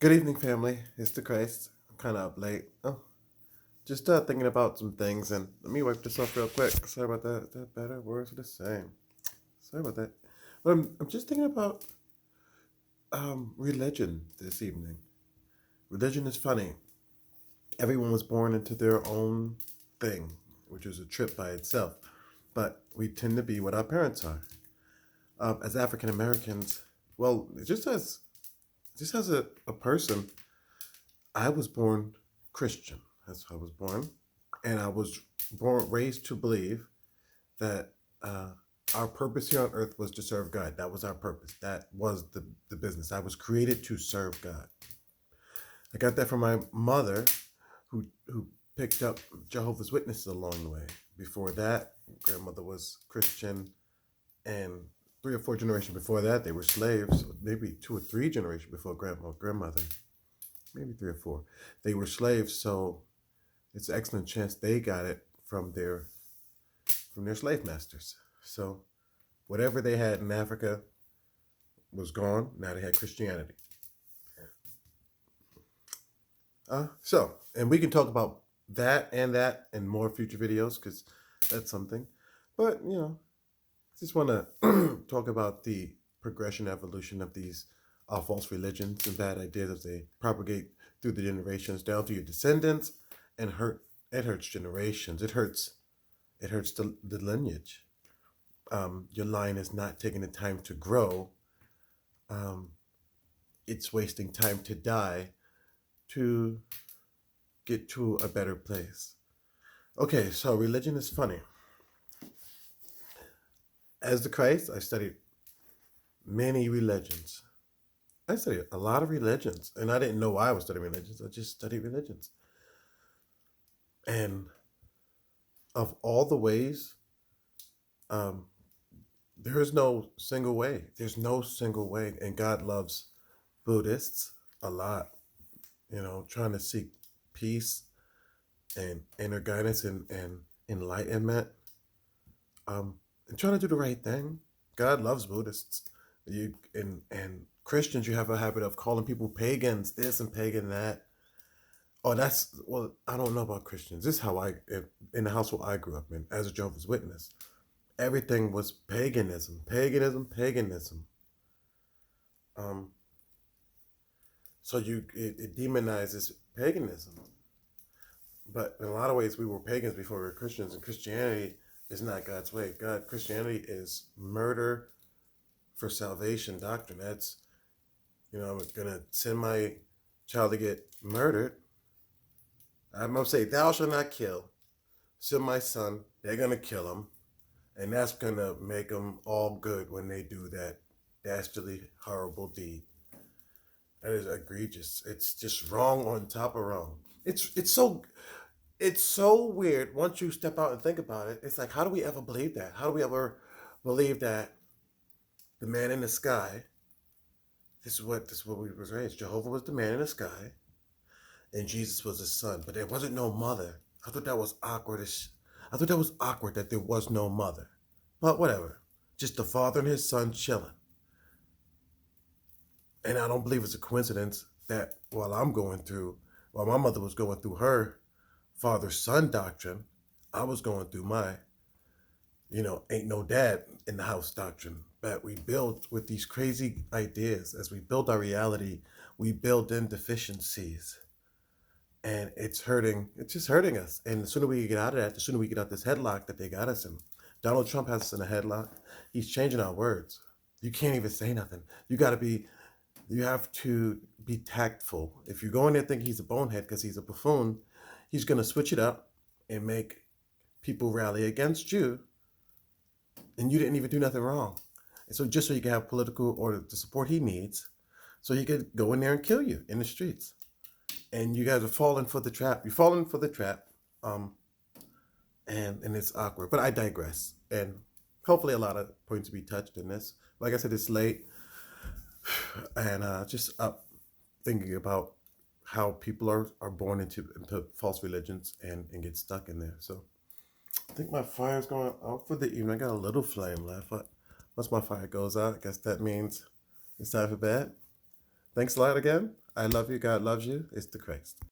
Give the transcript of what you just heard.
Good evening, family. It's the Christ. I'm kind of up late. Just thinking about some things, and let me wipe this off real quick. Sorry about that. Is that better? Words are the same. Sorry about that. But I'm just thinking about religion this evening. Religion is funny. Everyone was born into their own thing, which is a trip by itself. But we tend to be what our parents are. As African Americans, well, just as a person, I was born Christian. That's how I was born, and I was raised to believe that uh, our purpose here on earth was to serve God. That was our purpose. That was the business. I was created to serve God. I got that from my mother, who picked up Jehovah's Witnesses along the way. Before that, grandmother was Christian, and 3 or 4 generations before that, they were slaves. Maybe 2 or 3 generations before grandmother, maybe 3 or 4, they were slaves. So it's an excellent chance they got it from their slave masters. So whatever they had in Africa was gone. Now they had Christianity. And we can talk about that and more future videos because that's something. But just want to talk about the progression, evolution of these false religions and bad ideas as they propagate through the generations down to your descendants, and hurt. It hurts generations. It hurts the lineage. Your line is not taking the time to grow. Um, it's wasting time to die to get to a better place. Okay, so religion is funny. As the Christ, I studied many religions. I studied a lot of religions, and I didn't know why I was studying religions. I just studied religions. And of all the ways, um, there is no single way. There's no single way. And God loves Buddhists a lot, trying to seek peace and inner guidance and enlightenment, and trying to do the right thing. God loves Buddhists. And Christians, you have a habit of calling people pagans, this and pagan that. Oh, I don't know about Christians. This is how in the household I grew up in as a Jehovah's Witness. Everything was paganism, paganism, paganism. Um, so it demonizes paganism. But in a lot of ways, we were pagans before we were Christians, and Christianity is not God's way. Christianity is murder for salvation doctrine. That's, I'm gonna send my child to get murdered. I'm gonna say, "Thou shalt not kill." Send my son. They're gonna kill him, and that's gonna make them all good when they do that dastardly, horrible deed. That is egregious. It's just wrong on top of wrong. It's so weird once you step out and think about it. It's like, how do we ever believe that? How do we ever believe that the man in the sky? This is what we was raised. Jehovah was the man in the sky, and Jesus was his son. But there wasn't no mother. I thought that was awkward. I thought that was awkward that there was no mother. But whatever. Just the father and his son chilling. And I don't believe it's a coincidence that while my mother was going through her father son doctrine, I was going through my, ain't no dad in the house doctrine. But we build with these crazy ideas. As we build our reality, we build in deficiencies. And it's just hurting us. And the sooner we get out of that, the sooner we get out this headlock that they got us in. Donald Trump has us in a headlock. He's changing our words. You can't even say nothing. You have to be tactful. If you go in there thinking he's a bonehead because he's a buffoon, he's going to switch it up and make people rally against you, and you didn't even do nothing wrong. And so just so you can have political or the support he needs, so he could go in there and kill you in the streets. And you guys are falling for the trap. You're falling for the trap, and it's awkward. But I digress. And hopefully a lot of points to be touched in this. Like I said, it's late, and just up thinking about how people are born into false religions and get stuck in there. So I think my fire's going out for the evening. I got a little flame left, but once my fire goes out, I guess that means it's time for bed. Thanks a lot again. I love you. God loves you. It's the Christ.